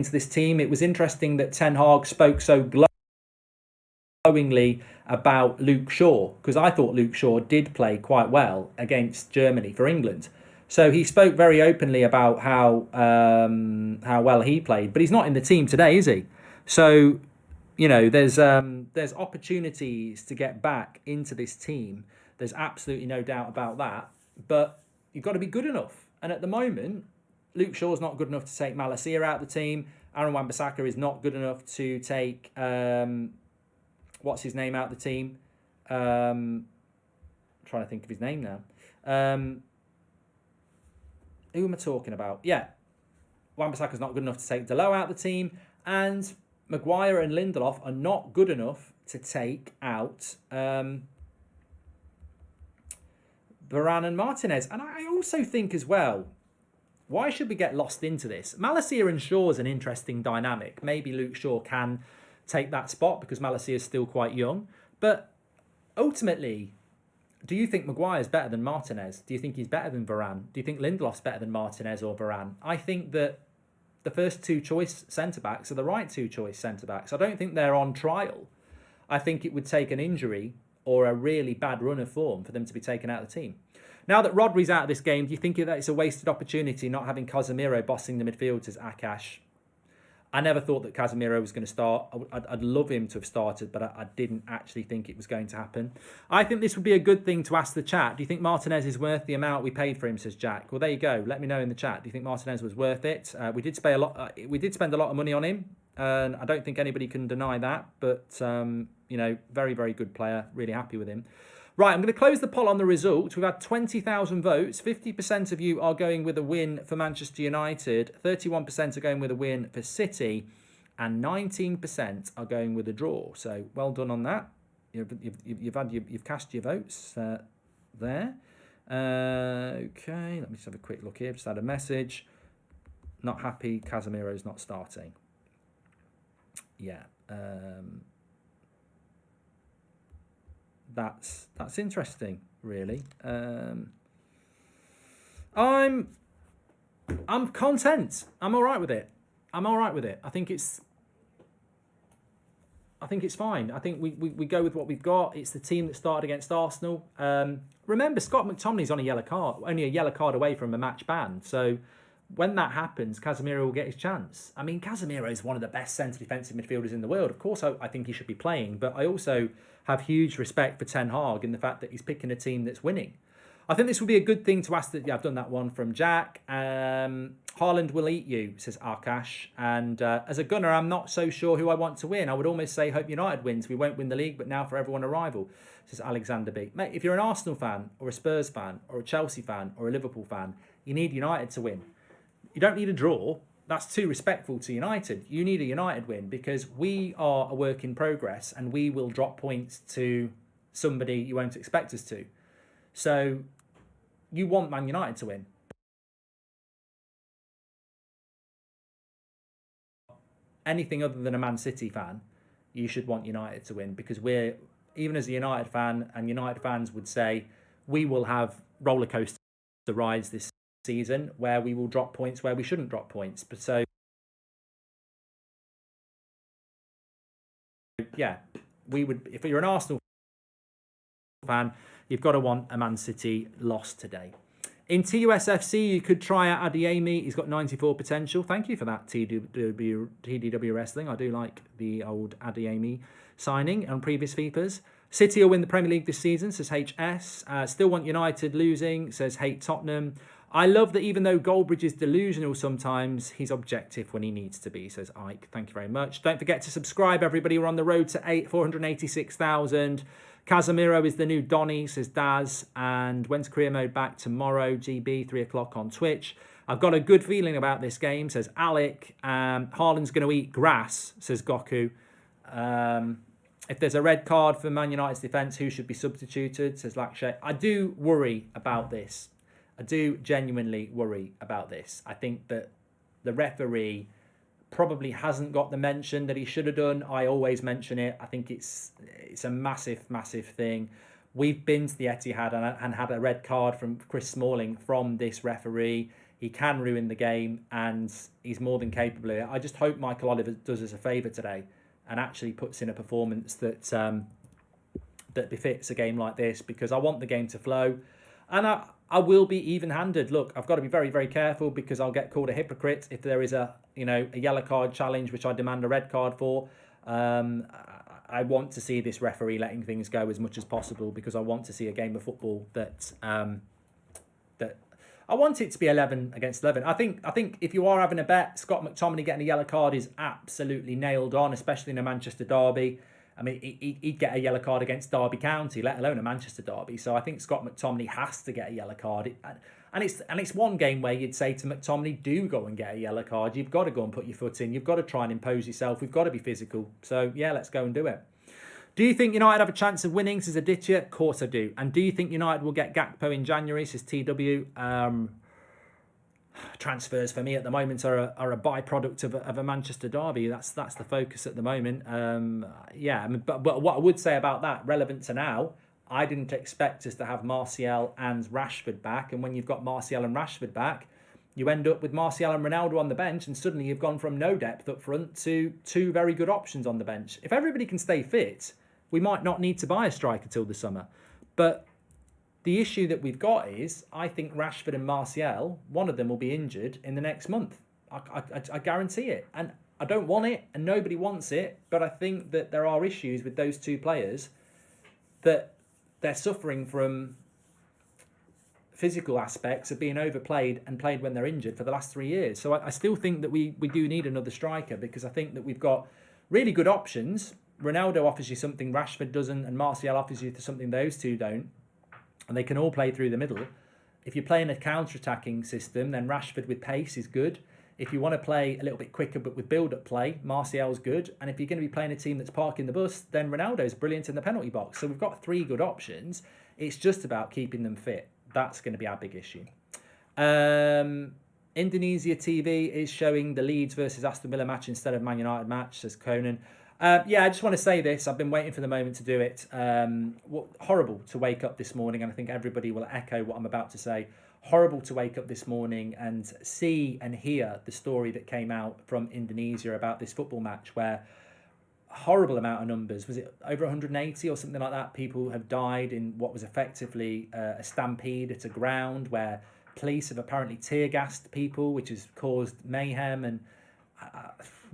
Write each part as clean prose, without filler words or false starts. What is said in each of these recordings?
Into this team. It was interesting that Ten Hag spoke so glowingly about Luke Shaw, because I thought Luke Shaw did play quite well against Germany for England. So he spoke very openly about how well he played, but he's not in the team today, is he? So there's opportunities to get back into this team. There's absolutely no doubt about that. But you've got to be good enough. And at the moment, Luke Shaw's not good enough to take Malacia out of the team. Aaron Wan-Bissaka is not good enough to take what's his name out of the team. Trying to think of his name now. Who am I talking about? Yeah, Wan-Bissaka's not good enough to take Delo out of the team, and Maguire and Lindelof are not good enough to take out Varane and Martinez. And I also think as well, why should we get lost into this? Malacia and Shaw is an interesting dynamic. Maybe Luke Shaw can take that spot because Malacia is still quite young. But ultimately, do you think Maguire's better than Martinez? Do you think he's better than Varane? Do you think Lindelof's better than Martinez or Varane? I think that the first two choice centre-backs are the right two choice centre-backs. I don't think they're on trial. I think it would take an injury or a really bad run of form for them to be taken out of the team. Now that Rodri's out of this game, do you think that it's a wasted opportunity not having Casemiro bossing the midfielders, Akash? I never thought that Casemiro was going to start. I'd love him to have started, but I didn't actually think it was going to happen. I think this would be a good thing to ask the chat. Do you think Martinez is worth the amount we paid for him, says Jack? Well, there you go. Let me know in the chat. Do you think Martinez was worth it? We did spend a lot. We did spend a lot of money on him, and I don't think anybody can deny that. But very, very good player. Really happy with him. Right, I'm going to close the poll on the result. We've had 20,000 votes. 50% of you are going with a win for Manchester United. 31% are going with a win for City. And 19% are going with a draw. So well done on that. You've cast your votes there. Okay, let me just have a quick look here. Just had a message. Not happy. Casemiro's not starting. Yeah. That's interesting, really. I'm content. I'm all right with it. I think it's fine. I think we go with what we've got. It's the team that started against Arsenal. Remember, Scott McTominay's on a yellow card, only a yellow card away from a match ban. So when that happens, Casemiro will get his chance. I mean, Casemiro is one of the best centre defensive midfielders in the world. Of course, I think he should be playing, but I also have huge respect for Ten Hag in the fact that he's picking a team that's winning. I think this would be a good thing to ask. That I've done that one from Jack. Haaland will eat you, says Arkash. And as a gunner, I'm not so sure who I want to win. I would almost say hope United wins. We won't win the league, but now for everyone a rival, says Alexander B. Mate, if you're an Arsenal fan or a Spurs fan or a Chelsea fan or a Liverpool fan, you need United to win. You don't need a draw. That's too respectful to United. You need a United win because we are a work in progress and we will drop points to somebody you won't expect us to. So you want Man United to win. Anything other than a Man City fan, you should want United to win because we're, even as a United fan, and United fans would say, we will have roller coaster rides this season where we will drop points where we shouldn't drop points. But so yeah, we would, if you're an Arsenal fan, you've got to want a Man City loss today. In TUSFC, you could try out Adeyemi. He's got 94 potential. Thank you for that, TDW Wrestling. I do like the old Adeyemi signing on previous FIFAs. City will win the Premier League this season, says HS. Still want United losing, says Hate Tottenham. I love that even though Goldbridge is delusional sometimes, he's objective when he needs to be, says Ike. Thank you very much. Don't forget to subscribe, everybody. We're on the road to 486,000. Casemiro is the new Donny, says Daz. And when's career mode back? Tomorrow, GB, 3 o'clock on Twitch. I've got a good feeling about this game, says Alec. Haaland's going to eat grass, says Goku. If there's a red card for Man United's defence, who should be substituted, says Lakshay. I do worry about this. I do genuinely worry about this. I think that the referee probably hasn't got the mention that he should have done. I always mention it. I think it's a massive, massive thing. We've been to the Etihad and had a red card from Chris Smalling from this referee. He can ruin the game, and he's more than capable of it. I just hope Michael Oliver does us a favour today and actually puts in a performance that that befits a game like this, because I want the game to flow. And I will be even-handed. Look, I've got to be very, very careful, because I'll get called a hypocrite if there is a yellow card challenge, which I demand a red card for. I want to see this referee letting things go as much as possible, because I want to see a game of football that I want it to be 11 against 11. I think if you are having a bet, Scott McTominay getting a yellow card is absolutely nailed on, especially in a Manchester derby. I mean, he'd get a yellow card against Derby County, let alone a Manchester derby. So I think Scott McTominay has to get a yellow card. And it's one game where you'd say to McTominay, do go and get a yellow card. You've got to go and put your foot in. You've got to try and impose yourself. We've got to be physical. So, yeah, let's go and do it. Do you think United have a chance of winning, says Aditya? Of course I do. And do you think United will get Gakpo in January, says TW? Transfers for me at the moment are a byproduct of a Manchester derby. That's the focus at the moment. But what I would say about that, relevant to now, I didn't expect us to have Martial and Rashford back. And when you've got Martial and Rashford back, you end up with Martial and Ronaldo on the bench, and suddenly you've gone from no depth up front to two very good options on the bench. If everybody can stay fit, we might not need to buy a striker till the summer. But the issue that we've got is, I think Rashford and Martial, one of them will be injured in the next month. I guarantee it. And I don't want it, and nobody wants it, but I think that there are issues with those two players, that they're suffering from physical aspects of being overplayed and played when they're injured for the last 3 years. So I still think that we do need another striker, because I think that we've got really good options. Ronaldo offers you something Rashford doesn't, and Martial offers you something those two don't. And they can all play through the middle. If you're playing a counter-attacking system, then Rashford with pace is good. If you want to play a little bit quicker but with build-up play, Martial's good. And if you're going to be playing a team that's parking the bus, then Ronaldo's brilliant in the penalty box. So we've got 3 good options. It's just about keeping them fit. That's going to be our big issue. Indonesia TV is showing the Leeds versus Aston Villa match instead of Man United match, says Conan. I just want to say this. I've been waiting for the moment to do it. Horrible to wake up this morning, and I think everybody will echo what I'm about to say. Horrible to wake up this morning and see and hear the story that came out from Indonesia about this football match, where a horrible amount of numbers, was it over 180 or something like that, people have died in what was effectively a stampede at a ground, where police have apparently tear-gassed people, which has caused mayhem. And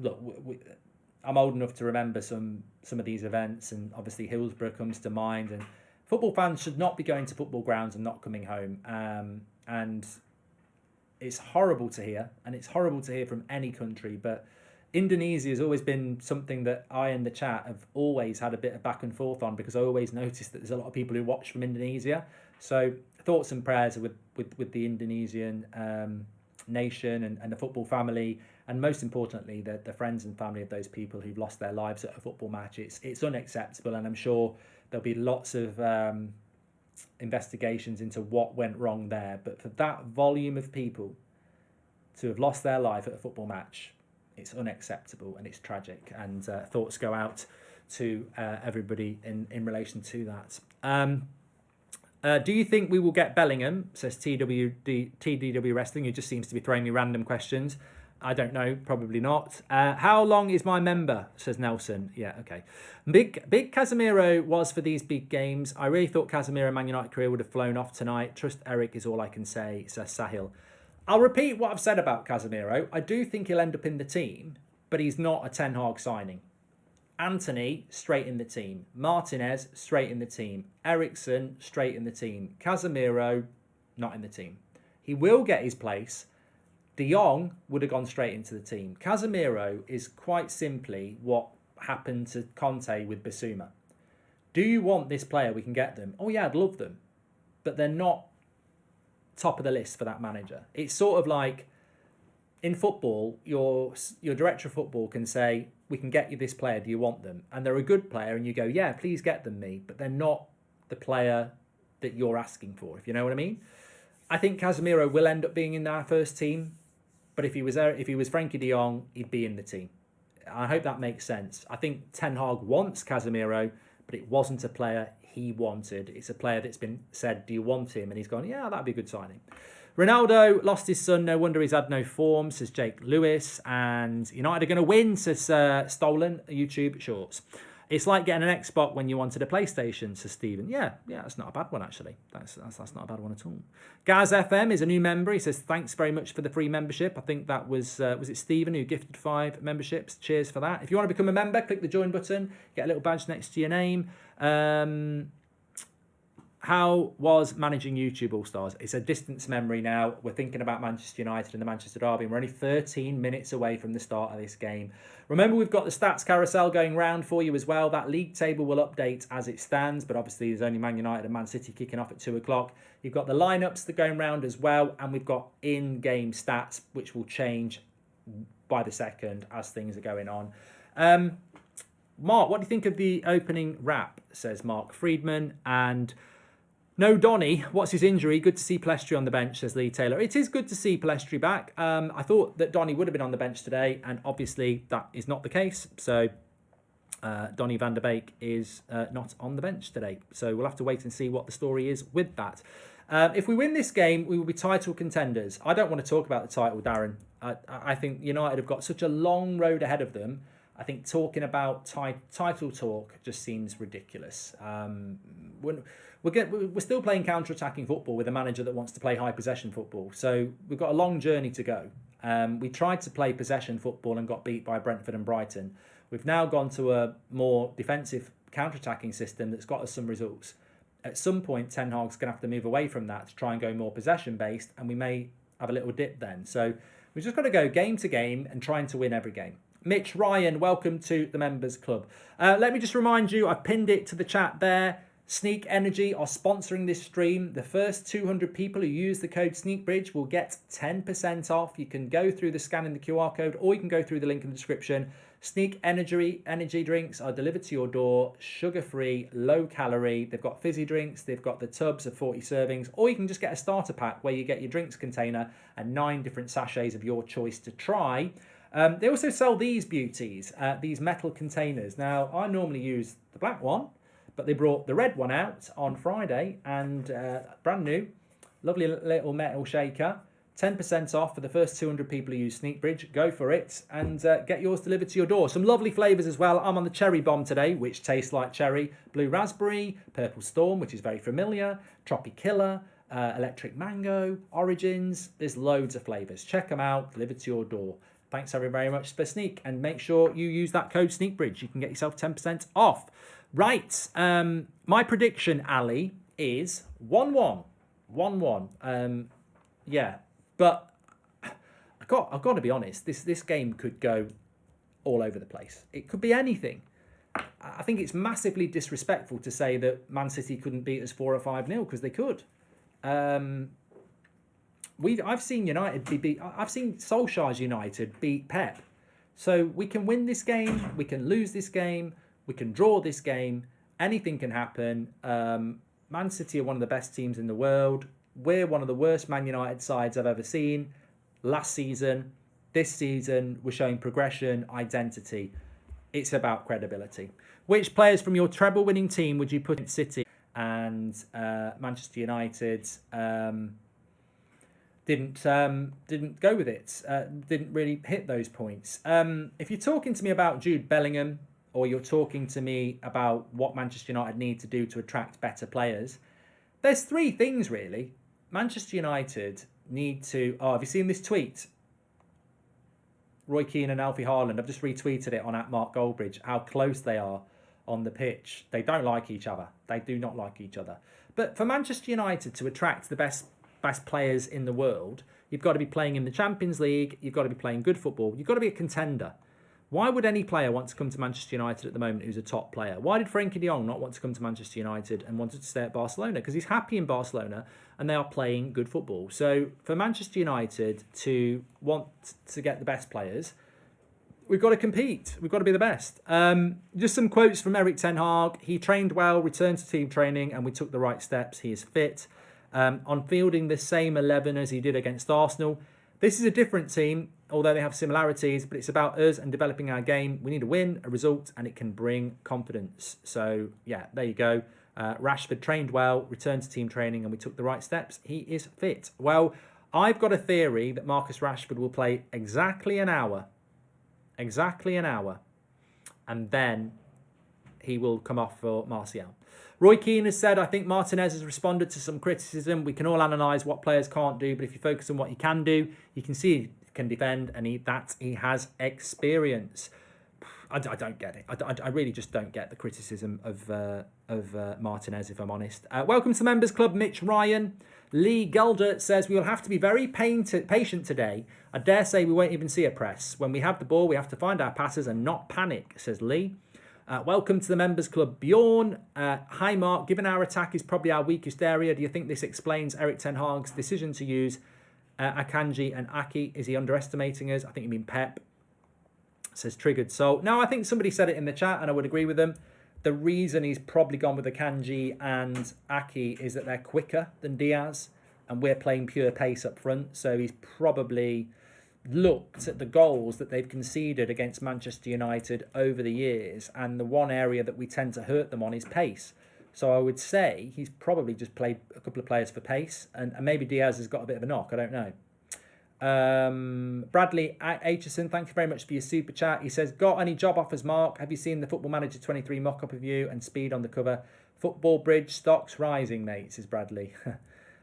look, I'm old enough to remember some of these events, and obviously Hillsborough comes to mind. And football fans should not be going to football grounds and not coming home. And it's horrible to hear, and it's horrible to hear from any country. But Indonesia has always been something that I and the chat have always had a bit of back and forth on, because I always noticed that there's a lot of people who watch from Indonesia. So thoughts and prayers with the Indonesian nation and the football family, and most importantly the friends and family of those people who've lost their lives at a football match. It's unacceptable, and I'm sure there'll be lots of investigations into what went wrong there. But for that volume of people to have lost their life at a football match, it's unacceptable and it's tragic. And thoughts go out to everybody in relation to that. Do you think we will get Bellingham, says TDW Wrestling, who just seems to be throwing me random questions. I don't know, probably not. How long is my member, says Nelson. Yeah, okay. Big Casemiro was for these big games. I really thought Casemiro Man United career would have flown off tonight. Trust Eric is all I can say, says Sahil. I'll repeat what I've said about Casemiro. I do think he'll end up in the team, but he's not a Ten Hag signing. Anthony, straight in the team. Martinez, straight in the team. Eriksen, straight in the team. Casemiro, not in the team. He will get his place. De Jong would have gone straight into the team. Casemiro is quite simply what happened to Conte with Bissouma. Do you want this player? We can get them. Oh yeah, I'd love them. But they're not top of the list for that manager. It's sort of like in football, your director of football can say, we can get you this player, do you want them? And they're a good player, and you go, yeah, please get them me. But they're not the player that you're asking for, if you know what I mean. I think Casemiro will end up being in our first team. But if he was Frankie de Jong, he'd be in the team. I hope that makes sense. I think Ten Hag wants Casemiro, but it wasn't a player he wanted. It's a player that's been said, do you want him? And he's gone, yeah, that'd be a good signing. Ronaldo lost his son. No wonder he's had no form, says Jake Lewis. And United are going to win, says Stolen YouTube Shorts. It's like getting an Xbox when you wanted a PlayStation, says Stephen. Yeah, that's not a bad one, actually. That's not a bad one at all. Gaz FM is a new member. He says, thanks very much for the free membership. I think that was it Stephen who gifted 5 memberships? Cheers for that. If you want to become a member, click the join button. Get a little badge next to your name. How was managing YouTube All-Stars? It's a distance memory now. We're thinking about Manchester United and the Manchester Derby. We're only 13 minutes away from the start of this game. Remember, we've got the stats carousel going round for you as well. That league table will update as it stands, but obviously there's only Man United and Man City kicking off at 2 o'clock. You've got the lineups that are going round as well, and we've got in-game stats, which will change by the second as things are going on. Mark, what do you think of the opening wrap, says Mark Friedman. And no Donny, what's his injury? Good to see Palestri on the bench, says Lee Taylor. It is good to see Palestri back. I thought that Donny would have been on the bench today, and obviously that is not the case. So Donny van der Beek is not on the bench today. So we'll have to wait and see what the story is with that. If we win this game, we will be title contenders. I don't want to talk about the title, Darren. I think United have got such a long road ahead of them. I think talking about title talk just seems ridiculous. We're still playing counter-attacking football with a manager that wants to play high possession football. So we've got a long journey to go. We tried to play possession football and got beat by Brentford and Brighton. We've now gone to a more defensive counter-attacking system that's got us some results. At some point, Ten Hag's going to have to move away from that to try and go more possession-based, and we may have a little dip then. So we've just got to go game to game and trying to win every game. Mitch Ryan, welcome to the Members Club. Let me just remind you, I've pinned it to the chat there. Sneak Energy are sponsoring this stream. The first 200 people who use the code SneakBridge will get 10% off. You can go through the scanning the QR code, or you can go through the link in the description. Sneak Energy drinks are delivered to your door, sugar-free, low-calorie. They've got fizzy drinks. They've got the tubs of 40 servings, or you can just get a starter pack where you get your drinks container and 9 different sachets of your choice to try. They also sell these beauties, these metal containers. Now, I normally use the black one, but they brought the red one out on Friday, and brand new, lovely little metal shaker. 10% off for the first 200 people who use SneakBridge. Go for it and get yours delivered to your door. Some lovely flavours as well. I'm on the Cherry Bomb today, which tastes like cherry. Blue Raspberry, Purple Storm, which is very familiar. Tropicilla, Electric Mango, Origins. There's loads of flavours. Check them out, delivered to your door. Thanks very much for Sneak, and make sure you use that code SneakBridge. You can get yourself 10% off. Right, my prediction, Ali, is 1-1. 1-1. Yeah, but I've got to be honest. This game could go all over the place. It could be anything. I think it's massively disrespectful to say that Man City couldn't beat us 4 or 5-0 because they could. I've seen United be beat. I've seen Solskjaer's United beat Pep. So we can win this game. We can lose this game. We can draw this game. Anything can happen. Man City are one of the best teams in the world. We're one of the worst Man United sides I've ever seen. Last season, this season, we're showing progression, identity. It's about credibility. Which players from your treble-winning team would you put in City and Manchester United? Didn't go with it. Didn't really hit those points. If you're talking to me about Jude Bellingham, or you're talking to me about what Manchester United need to do to attract better players, there's 3 things really. Manchester United need to... Oh, have you seen this tweet? Roy Keane and Alfie Haaland. I've just retweeted it on @MarkGoldbridge, how close they are on the pitch. They don't like each other. They do not like each other. But for Manchester United to attract the best players in the world, you've got to be playing in the Champions League. You've got to be playing good football. You've got to be a contender. Why would any player want to come to Manchester United at the moment who's a top player? Why did Frenkie de Jong not want to come to Manchester United and wanted to stay at Barcelona? Because he's happy in Barcelona and they are playing good football. So for Manchester United to want to get the best players, we've got to compete. We've got to be the best. Just some quotes from Erik ten Hag. He trained well, returned to team training, and we took the right steps. He is fit. On fielding the same 11 as he did against Arsenal. This is a different team, although they have similarities, but it's about us and developing our game. We need a win, a result, and it can bring confidence. So, yeah, there you go. Rashford trained well, returned to team training, and we took the right steps. He is fit. Well, I've got a theory that Marcus Rashford will play exactly an hour, and then he will come off for Martial. Roy Keane has said, I think Martinez has responded to some criticism. We can all analyse what players can't do, but if you focus on what he can do, you can see he can defend, and he has experience. I don't get it. I really just don't get the criticism of Martinez, if I'm honest. Welcome to the Members Club, Mitch Ryan. Lee Gelder says, we will have to be very patient today. I dare say we won't even see a press. When we have the ball, we have to find our passes and not panic, says Lee. Welcome to the Members Club, Bjorn. Hi, Mark. Given our attack is probably our weakest area, do you think this explains Erik ten Hag's decision to use Akanji and Aki? Is he underestimating us? I think you mean Pep. Says Triggered Soul. No, I think somebody said it in the chat, and I would agree with them. The reason he's probably gone with Akanji and Aki is that they're quicker than Diaz, and we're playing pure pace up front. So he's probably looked at the goals that they've conceded against Manchester United over the years, and the one area that we tend to hurt them on is pace. So I would say he's probably just played a couple of players for pace, and maybe Diaz has got a bit of a knock. I don't know. Bradley Aitchison, thank you very much for your super chat. He says, got any job offers, Mark? Have you seen the Football Manager 23 mock-up of you and speed on the cover? Football Bridge stocks rising, mate, says Bradley.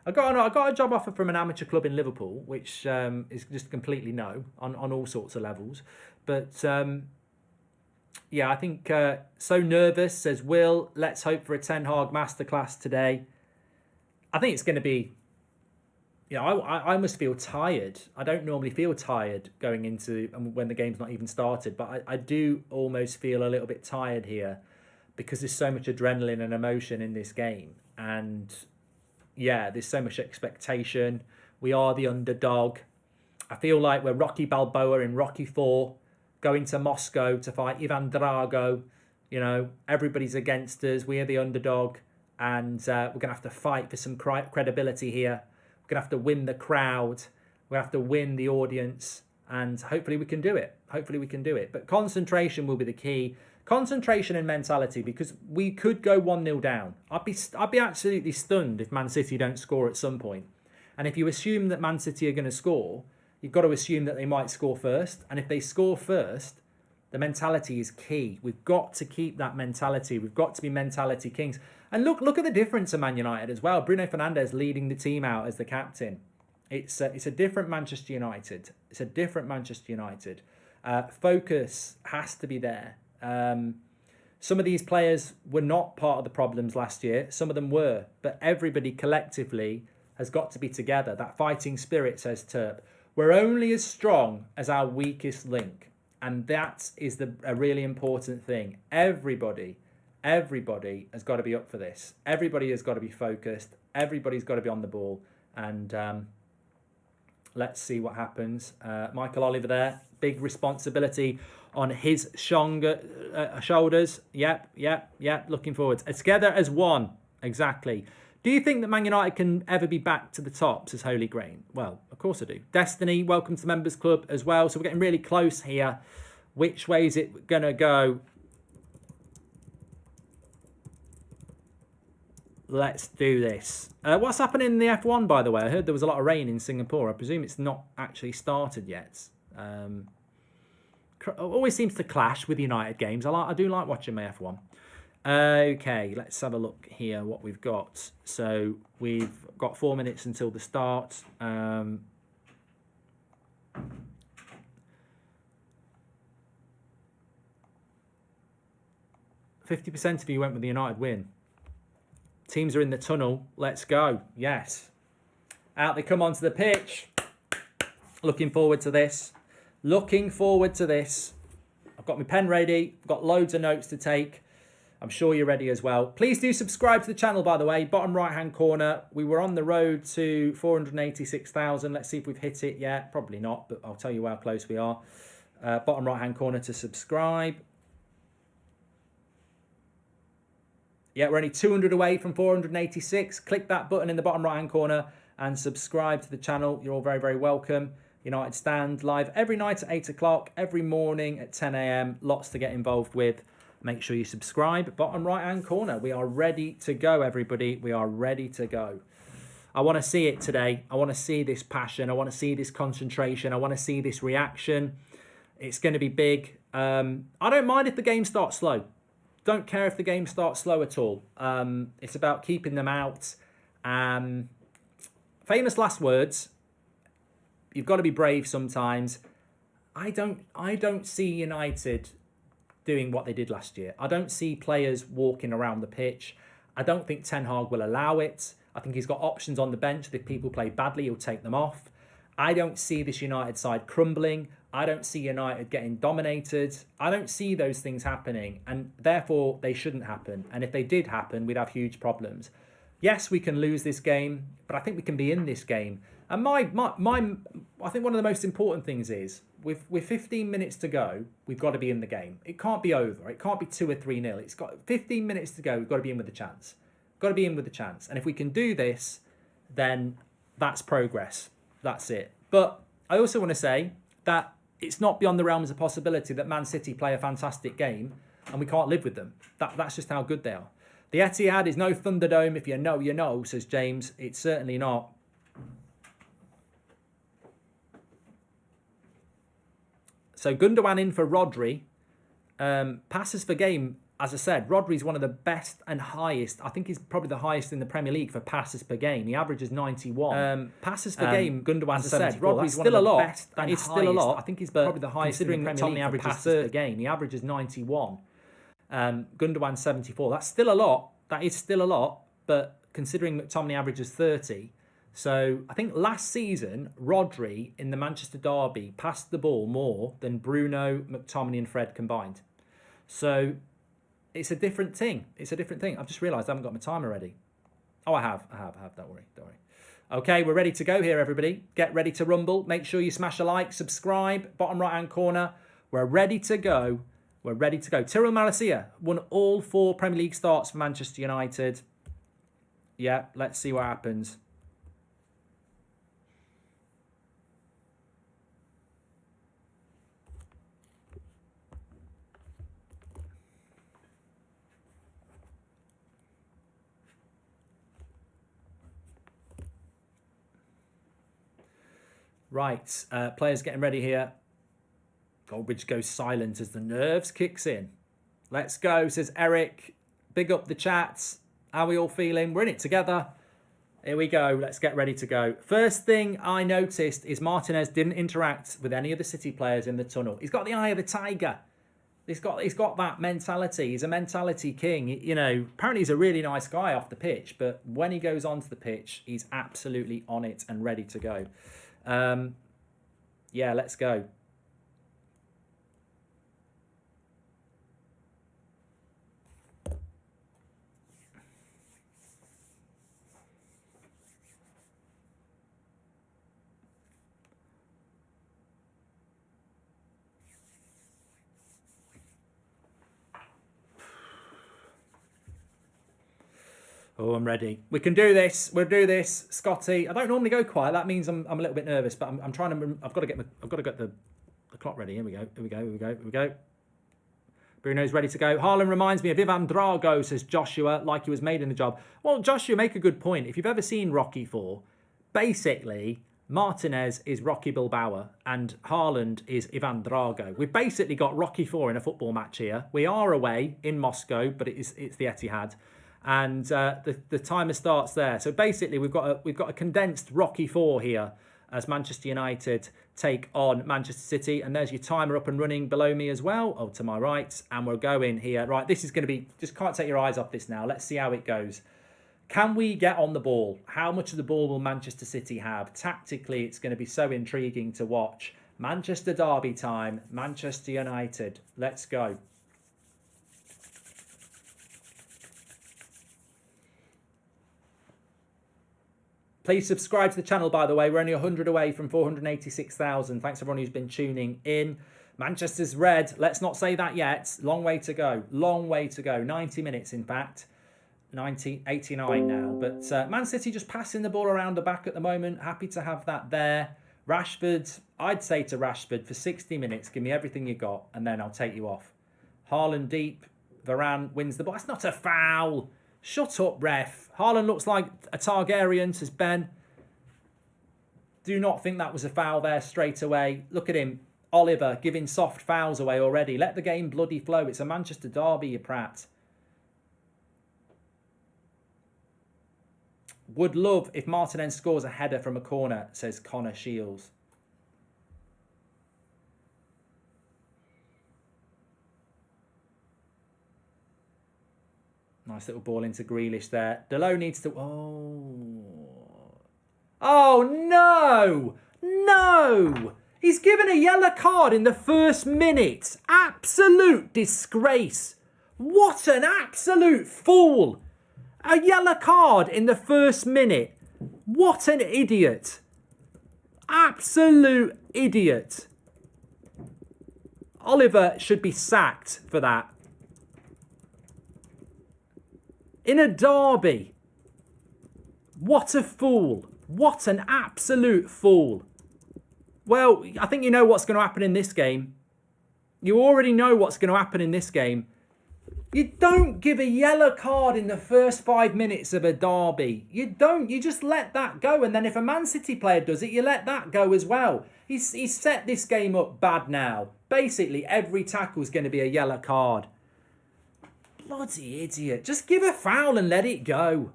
I got a job offer from an amateur club in Liverpool, which is just completely no on all sorts of levels. But yeah, I think so nervous, says Will. Let's hope for a Ten Hag masterclass today. I think it's going to be, you know, I must feel tired. I don't normally feel tired going into when the game's not even started, but I do almost feel a little bit tired here because there's so much adrenaline and emotion in this game. And yeah, there's so much expectation. We are the underdog. I feel like we're Rocky Balboa in Rocky 4, going to Moscow to fight Ivan Drago. You know, everybody's against us. We are the underdog, and we're going to have to fight for some credibility here. We're going to have to win the crowd. We're going to have to win the audience, and hopefully we can do it. Hopefully we can do it. But concentration will be the key. Concentration and mentality, because we could go 1-0 down. I'd be absolutely stunned if Man City don't score at some point. And if you assume that Man City are going to score, you've got to assume that they might score first. And if they score first, the mentality is key. We've got to keep that mentality. We've got to be mentality kings. And look at the difference of Man United as well. Bruno Fernandes leading the team out as the captain. It's a different Manchester United. It's a different Manchester United. Focus has to be there. Some of these players were not part of the problems last year. Some of them were. But everybody collectively has got to be together. That fighting spirit, says Turp. We're only as strong as our weakest link. And that is a really important thing. Everybody has got to be up for this. Everybody has got to be focused. Everybody's got to be on the ball. And let's see what happens. Michael Oliver there. Big responsibility on his shoulders. Yep. Looking forward. Together as one. Exactly. Do you think that Man United can ever be back to the top, says Holy Grain? Well, of course I do. Destiny, welcome to the Members Club as well. So we're getting really close here. Which way is it going to go? Let's do this. What's happening in the F1, by the way? I heard there was a lot of rain in Singapore. I presume it's not actually started yet. Always seems to clash with United games. I do like watching my F1. Okay, let's have a look here what we've got. So we've got 4 minutes until the start. 50% of you went with the United win. Teams are in the tunnel. Let's go. Yes. Out they come onto the pitch. Looking forward to this. Looking forward to this. got my pen ready. I've got loads of notes to take. I'm sure you're ready as well. Please do subscribe to the channel, by the way. Bottom right-hand corner. We were on the road to 486,000. Let's see if we've hit it yet. Probably not, but I'll tell you how close we are. Bottom right-hand corner to subscribe. Yeah, we're only 200 away from 486. Click that button in the bottom right-hand corner and subscribe to the channel. You're all very, very welcome. United Stand live every night at 8 o'clock, every morning at 10 a.m. Lots to get involved with. Make sure you subscribe. Bottom right-hand corner. We are ready to go, everybody. We are ready to go. I want to see it today. I want to see this passion. I want to see this concentration. I want to see this reaction. It's going to be big. I don't mind if the game starts slow. Don't care if the game starts slow at all. It's about keeping them out. Famous last words. You've got to be brave sometimes. I don't see United doing what they did last year. I don't see players walking around the pitch. I don't think Ten Hag will allow it. I think he's got options on the bench that if people play badly, he'll take them off. I don't see this United side crumbling. I don't see United getting dominated. I don't see those things happening, and therefore they shouldn't happen. And if they did happen, we'd have huge problems. Yes, we can lose this game, but I think we can be in this game. And I think one of the most important things is, with 15 minutes to go, we've got to be in the game. It can't be over. It can't be 2 or 3-0. It's got 15 minutes to go. We've got to be in with a chance. Got to be in with a chance. And if we can do this, then that's progress. That's it. But I also want to say that it's not beyond the realms of possibility that Man City play a fantastic game and we can't live with them. That's just how good they are. The Etihad is no Thunderdome. If you know, you know, says James. It's certainly not. So Gundogan in for Rodri. Passes per game, as I said, Rodri's one of the best and highest. I think he's probably the highest in the Premier League for passes per game. He averages 91. Passes per game, Gundogan, as I said, Rodri's still a lot. That is still a lot. I think he's probably the highest in the Premier League averages passes per game. He averages 91. Gundogan 74. That's still a lot. That is still a lot. But considering McTominay averages 30. So I think last season, Rodri in the Manchester derby passed the ball more than Bruno, McTominay and Fred combined. So it's a different thing. It's a different thing. I've just realised I haven't got my timer ready. Oh, I have. Don't worry. Okay, we're ready to go here, everybody. Get ready to rumble. Make sure you smash a like, subscribe, bottom right-hand corner. We're ready to go. We're ready to go. Tyrell Malacia won all 4 Premier League starts for Manchester United. Yeah, let's see what happens. Right, players getting ready here. Goldbridge goes silent as the nerves kicks in. Let's go, says Eric. Big up the chats. How are we all feeling? We're in it together. Here we go. Let's get ready to go. First thing I noticed is Martinez didn't interact with any of the City players in the tunnel. He's got the eye of the tiger. He's got that mentality. He's a mentality king. You know, apparently he's a really nice guy off the pitch, but when he goes onto the pitch, he's absolutely on it and ready to go. Yeah, let's go. Oh, I'm ready. We can do this. We'll do this, Scotty. I don't normally go quiet. That means I'm a little bit nervous, but I'm trying to. I've got to get the clock ready. Here we go. Bruno's ready to go. Haaland reminds me of Ivan Drago, says Joshua, like he was made in the job. Well, Joshua, make a good point. If you've ever seen Rocky 4, basically Martinez is Rocky Bilbao and Haaland is Ivan Drago. We've basically got Rocky 4 in a football match here. We are away in Moscow, but it's the Etihad. And the timer starts there. So basically, we've got a condensed Rocky 4 here as Manchester United take on Manchester City. And there's your timer up and running below me as well. Oh, to my right. And we're going here. Right, this is going to be... Just can't take your eyes off this now. Let's see how it goes. Can we get on the ball? How much of the ball will Manchester City have? Tactically, it's going to be so intriguing to watch. Manchester derby time. Manchester United. Let's go. Please subscribe to the channel, by the way. We're only 100 away from 486,000. Thanks everyone who's been tuning in. Manchester's red. Let's not say that yet. Long way to go. Long way to go. 90 minutes, in fact. 89 now. But Man City just passing the ball around the back at the moment. Happy to have that there. Rashford, I'd say to Rashford, for 60 minutes, give me everything you got, and then I'll take you off. Haaland deep. Varane wins the ball. That's not a foul. Shut up, ref. Haaland looks like a Targaryen, says Ben. Do not think that was a foul there straight away. Look at him. Oliver giving soft fouls away already. Let the game bloody flow. It's a Manchester derby, you prat. Would love if Martinez scores a header from a corner, says Connor Shields. Nice little ball into Grealish there. Delo needs to... Oh, no! No! He's given a yellow card in the first minute. Absolute disgrace. What an absolute fool. A yellow card in the first minute. What an idiot. Absolute idiot. Oliver should be sacked for that. In a derby. What a fool. What an absolute fool. Well, I think you know what's going to happen in this game. You already know what's going to happen in this game. You don't give a yellow card in the first 5 minutes of a derby. You don't. You just let that go. And then if a Man City player does it, you let that go as well. He's set this game up bad now. Basically, every tackle is going to be a yellow card. Bloody idiot. Just give a foul and let it go.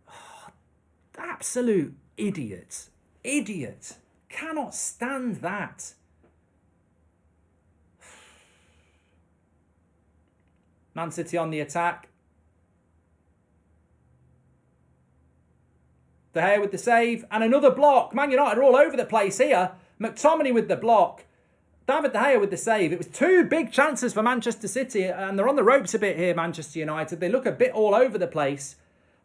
Oh, absolute idiot. Idiot. Cannot stand that. Man City on the attack. De Gea with the save. And another block. Man United are all over the place here. McTominay with the block. David De Gea with the save. It was two big chances for Manchester City. And they're on the ropes a bit here, Manchester United. They look a bit all over the place.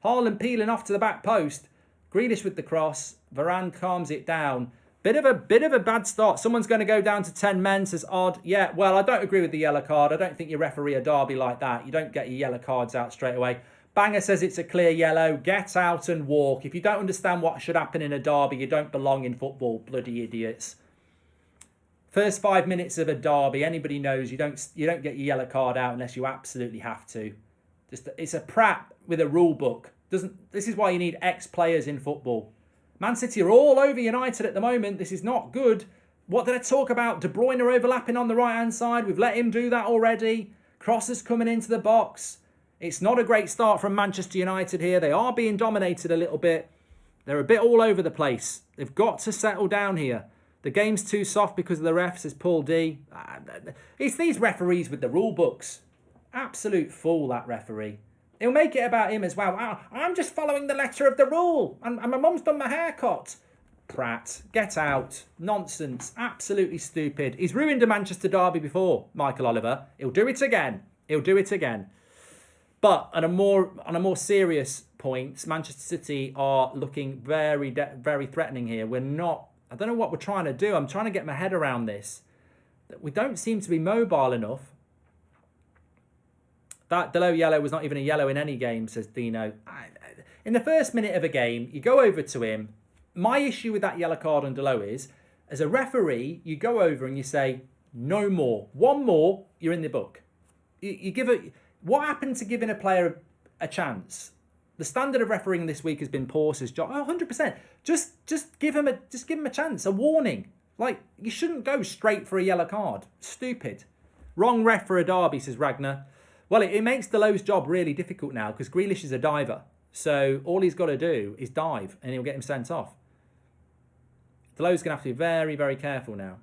Haaland peeling off to the back post. Grealish with the cross. Varane calms it down. Bit of a bad start. Someone's going to go down to 10 men, says Odd. Yeah, well, I don't agree with the yellow card. I don't think you referee a derby like that. You don't get your yellow cards out straight away. Banger says it's a clear yellow. Get out and walk. If you don't understand what should happen in a derby, you don't belong in football, bloody idiots. First 5 minutes of a derby, anybody knows you don't get your yellow card out unless you absolutely have to. It's a prat with a rule book. This is why you need ex-players in football. Man City are all over United at the moment. This is not good. What did I talk about? De Bruyne overlapping on the right-hand side. We've let him do that already. Crosses coming into the box. It's not a great start from Manchester United here. They are being dominated a little bit. They're a bit all over the place. They've got to settle down here. The game's too soft because of the refs, says Paul D. It's these referees with the rule books. Absolute fool, that referee. He'll make it about him as well. I'm just following the letter of the rule. And my mum's done my haircut. Prat. Get out. Nonsense. Absolutely stupid. He's ruined a Manchester derby before, Michael Oliver. He'll do it again. He'll do it again. But on a more serious point, Manchester City are looking very, very threatening here. I don't know what we're trying to do. I'm trying to get my head around this. We don't seem to be mobile enough. That Delo yellow was not even a yellow in any game, says Dino. In the first minute of a game, you go over to him. My issue with that yellow card on Delo is, as a referee, you go over and you say, no more. One more, you're in the book. You give it. What happened to giving a player a chance? The standard of refereeing this week has been poor, says John. 100%. Just give him a chance, a warning. Like, you shouldn't go straight for a yellow card. Stupid. Wrong ref for a derby, says Ragnar. Well, it makes Delo's job really difficult now because Grealish is a diver. So all he's got to do is dive and he'll get him sent off. Delo's going to have to be very, very careful now.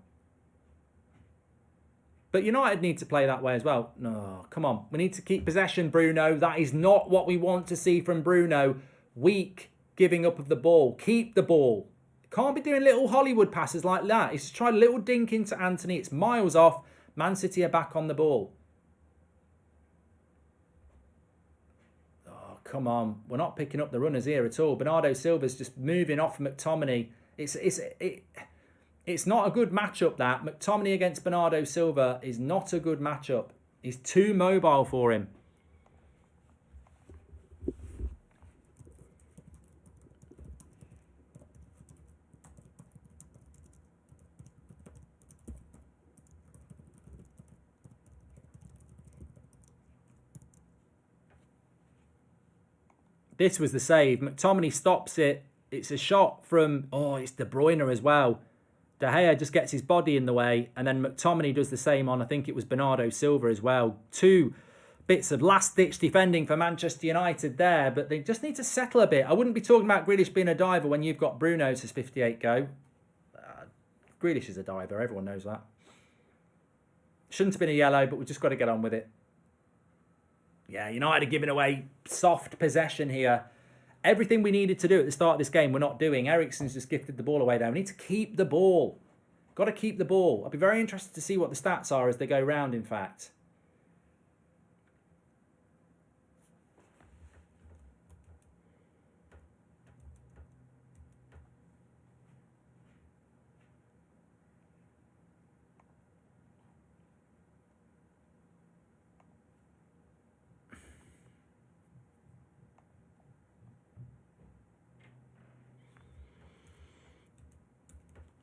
But United need to play that way as well. No, come on. We need to keep possession, Bruno. That is not what we want to see from Bruno. Weak giving up of the ball. Keep the ball. Can't be doing little Hollywood passes like that. He's tried a little dink into Anthony. It's miles off. Man City are back on the ball. Oh, come on. We're not picking up the runners here at all. Bernardo Silva's just moving off McTominay. It's not a good matchup, that. McTominay against Bernardo Silva is not a good matchup. He's too mobile for him. This was the save. McTominay stops it. It's a shot from... Oh, it's De Bruyne as well. De Gea just gets his body in the way. And then McTominay does the same on, I think it was Bernardo Silva as well. 2 bits of last-ditch defending for Manchester United there. But they just need to settle a bit. I wouldn't be talking about Grealish being a diver when you've got Bruno, says 58 Go. Grealish is a diver. Everyone knows that. Shouldn't have been a yellow, but we've just got to get on with it. Yeah, United are giving away soft possession here. Everything we needed to do at the start of this game, we're not doing. Eriksen's just gifted the ball away there. We need to keep the ball. Got to keep the ball. I'll be very interested to see what the stats are as they go round, in fact.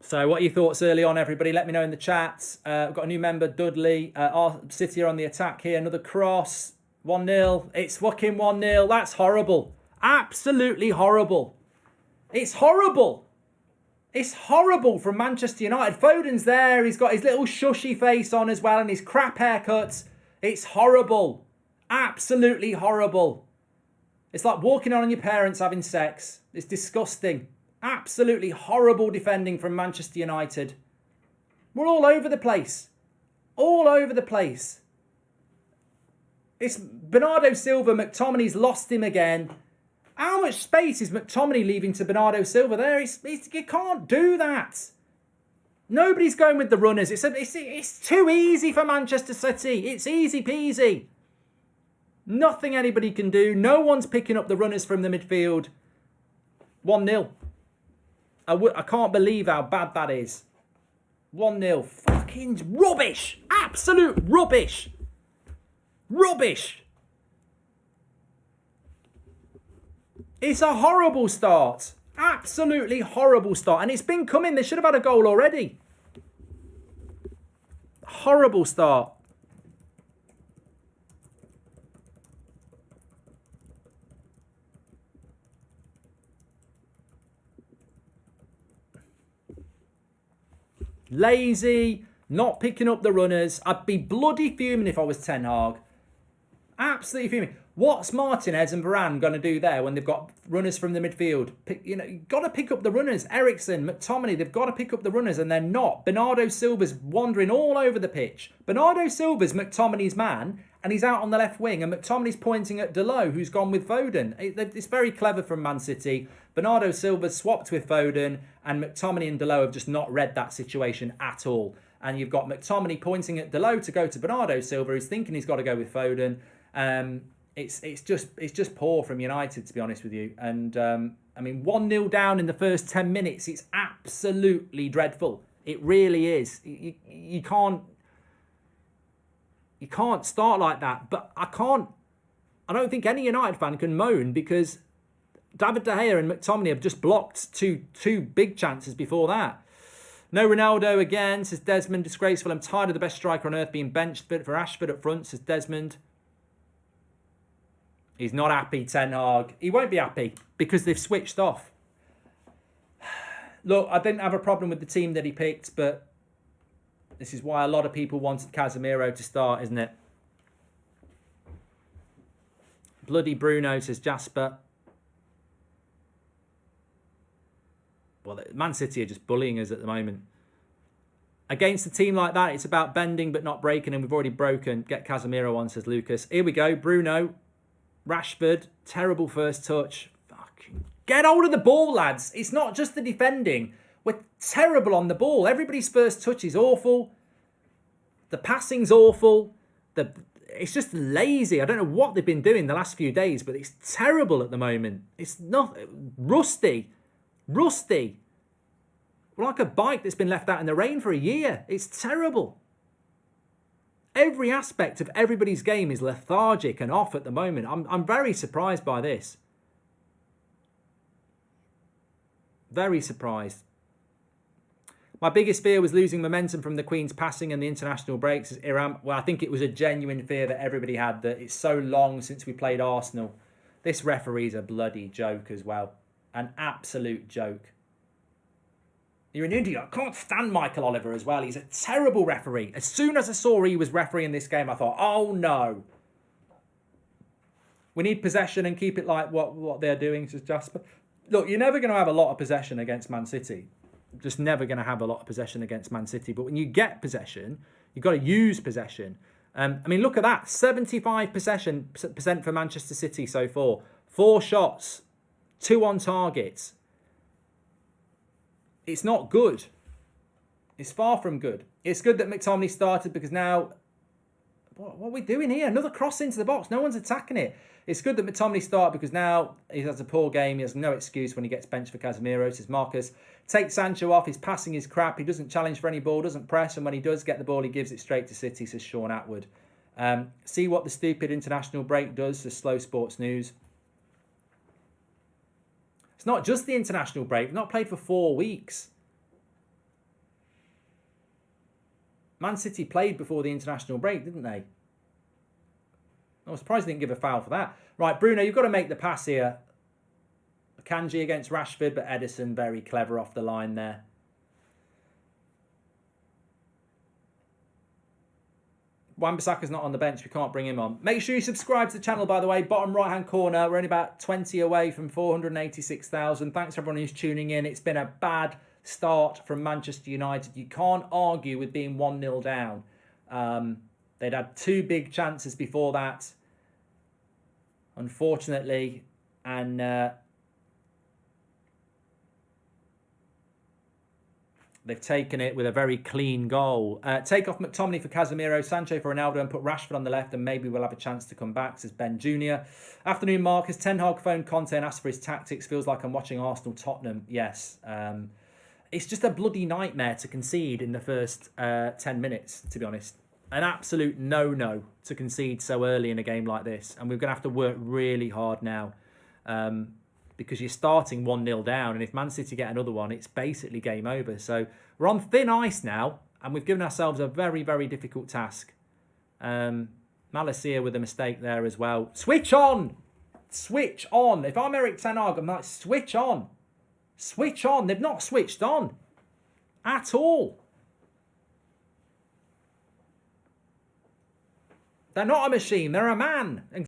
So what are your thoughts early on, everybody? Let me know in the chats. We've got a new member, Dudley. Our City are on the attack here. Another cross. 1-0. It's fucking 1-0. That's horrible. Absolutely horrible. It's horrible. It's horrible from Manchester United. Foden's there. He's got his little shushy face on as well and his crap haircuts. It's horrible. Absolutely horrible. It's like walking on your parents having sex. It's disgusting. Absolutely horrible defending from Manchester United. We're all over the place. All over the place. It's Bernardo Silva. McTominay's lost him again. How much space is McTominay leaving to Bernardo Silva there? You can't do that. Nobody's going with the runners. It's too easy for Manchester City. It's easy peasy. Nothing anybody can do. No one's picking up the runners from the midfield. 1-0. I can't believe how bad that is. 1-0. Fucking rubbish. Absolute rubbish. Rubbish. It's a horrible start. Absolutely horrible start. And it's been coming. They should have had a goal already. Horrible start. Lazy, not picking up the runners. I'd be bloody fuming if I was Ten Hag. Absolutely fuming. What's Martinez and Varane going to do there when they've got runners from the midfield? You've got to pick up the runners. Eriksen, McTominay, they've got to pick up the runners and they're not. Bernardo Silva's wandering all over the pitch. Bernardo Silva's McTominay's man and he's out on the left wing and McTominay's pointing at Dalot, who's gone with Foden. It's very clever from Man City. Bernardo Silva's swapped with Foden and McTominay and Dalot have just not read that situation at all. And you've got McTominay pointing at Dalot to go to Bernardo Silva, who's thinking he's got to go with Foden. It's just poor from United, to be honest with you. And I mean, 1-0 down in the first 10 minutes. It's absolutely dreadful. It really is. You can't start like that. But I don't think any United fan can moan because David De Gea and McTominay have just blocked two big chances before that. No Ronaldo again, says Desmond. Disgraceful. I'm tired of the best striker on earth being benched. But for Rashford up front, says Desmond. He's not happy, Ten Hag. He won't be happy because they've switched off. Look, I didn't have a problem with the team that he picked, but this is why a lot of people wanted Casemiro to start, isn't it? Bloody Bruno, says Jasper. Well, Man City are just bullying us at the moment. Against a team like that, it's about bending but not breaking, and we've already broken. Get Casemiro on, says Lucas. Here we go, Bruno. Rashford, terrible first touch. Fucking Get hold of the ball, lads. It's not just the defending. We're terrible on the ball. Everybody's first touch is awful. The passing's awful. It's just lazy. I don't know what they've been doing the last few days, but it's terrible at the moment. It's not rusty. Rusty. Like a bike that's been left out in the rain for a year. It's terrible. Every aspect of everybody's game is lethargic and off at the moment. I'm very surprised by this. Very surprised. My biggest fear was losing momentum from the Queen's passing and the international breaks. Well, I think it was a genuine fear that everybody had, that it's so long since we played Arsenal. This referee's a bloody joke as well. An absolute joke. You're an idiot. I can't stand Michael Oliver as well. He's a terrible referee. As soon as I saw he was refereeing this game, I thought, oh no. We need possession and keep it like what they're doing, says Jasper. Look, you're never going to have a lot of possession against Man City. Just never going to have a lot of possession against Man City. But when you get possession, you've got to use possession. I mean, look at that. 75% for Manchester City so far. 4 shots. 2 on target. It's not good. It's far from good. It's good that McTominay started because now... What are we doing here? Another cross into the box. No one's attacking it. It's good that McTominay started because now he has a poor game. He has no excuse when he gets benched for Casemiro, says Marcus. Take Sancho off. His passing is crap. He doesn't challenge for any ball, doesn't press. And when he does get the ball, he gives it straight to City, says Sean Atwood. See what the stupid international break does, says Slow Sports News. It's not just the international break. We've not played for 4 weeks. Man City played before the international break, didn't they? I was surprised they didn't give a foul for that. Right, Bruno, you've got to make the pass here. Kanji against Rashford, but Edison very clever off the line there. Wan-Bissaka's not on the bench. We can't bring him on. Make sure you subscribe to the channel, by the way. Bottom right-hand corner. We're only about 20 away from 486,000. Thanks, everyone who's tuning in. It's been a bad start from Manchester United. You can't argue with being 1-0 down. They'd had 2 big chances before that, unfortunately, and they've taken it with a very clean goal. Take off McTominay for Casemiro, Sancho for Ronaldo, and put Rashford on the left, and maybe we'll have a chance to come back, says Ben Jr. Afternoon, Marcus. Ten Hag phoned Conte and asked for his tactics. Feels like I'm watching Arsenal-Tottenham. Yes. It's just a bloody nightmare to concede in the first 10 minutes, to be honest. An absolute no-no to concede so early in a game like this. And we're going to have to work really hard now because you're starting 1-0 down. And if Man City get another one, it's basically game over. So we're on thin ice now. And we've given ourselves a very, very difficult task. Malacia with a mistake there as well. Switch on! Switch on! If I'm Eric Ten Hag, I'm like, switch on! Switch on! They've not switched on. At all. They're not a machine. They're a man.